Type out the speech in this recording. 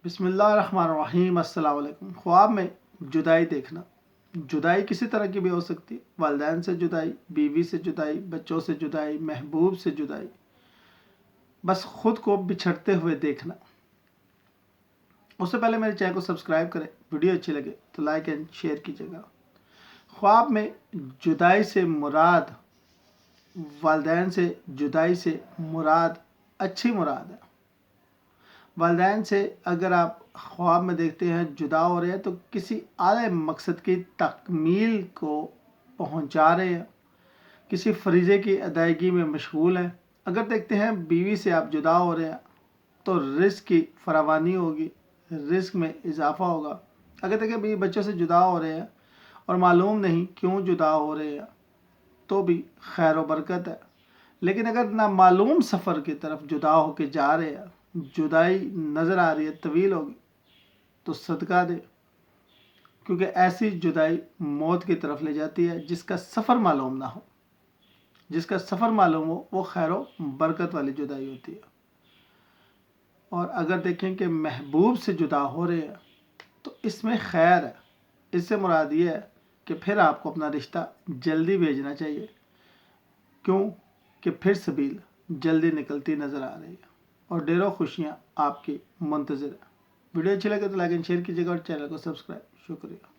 بسم اللہ الرحمن الرحیم۔ السلام علیکم۔ خواب میں جدائی دیکھنا۔ جدائی کسی طرح کی بھی ہو سکتی ہے، والدین سے جدائی، بیوی سے جدائی، بچوں سے جدائی، محبوب سے جدائی، بس خود کو بچھڑتے ہوئے دیکھنا۔ اس سے پہلے میرے چینل کو سبسکرائب کریں، ویڈیو اچھی لگے تو لائک اینڈ شیئر کیجیے گا۔ خواب میں جدائی سے مراد، والدین سے جدائی سے مراد اچھی مراد ہے۔ والدین سے اگر آپ خواب میں دیکھتے ہیں جدا ہو رہے ہیں تو کسی اعلیٰ مقصد کی تکمیل کو پہنچا رہے ہیں، کسی فریضے کی ادائیگی میں مشغول ہیں۔ اگر دیکھتے ہیں بیوی سے آپ جدا ہو رہے ہیں تو رزق کی فراوانی ہوگی، رزق میں اضافہ ہوگا۔ اگر دیکھیں بیوی بچوں سے جدا ہو رہے ہیں اور معلوم نہیں کیوں جدا ہو رہے ہیں تو بھی خیر و برکت ہے۔ لیکن اگر نامعلوم سفر کی طرف جدا ہو کے جا رہے ہیں، جدائی نظر آ رہی ہے طویل ہوگی، تو صدقہ دے، کیونکہ ایسی جدائی موت کی طرف لے جاتی ہے۔ جس کا سفر معلوم نہ ہو، جس کا سفر معلوم ہو، وہ خیر و برکت والی جدائی ہوتی ہے۔ اور اگر دیکھیں کہ محبوب سے جدا ہو رہے ہیں تو اس میں خیر ہے۔ اس سے مراد یہ ہے کہ پھر آپ کو اپنا رشتہ جلدی بھیجنا چاہیے، کیوں کہ پھر سبیل جلدی نکلتی نظر آ رہی ہے اور ڈھیروں خوشیاں آپ کی منتظر ہیں۔ ویڈیو اچھی لگے تو لائک اینڈ شیئر کیجیے گا اور چینل کو سبسکرائب۔ شکریہ۔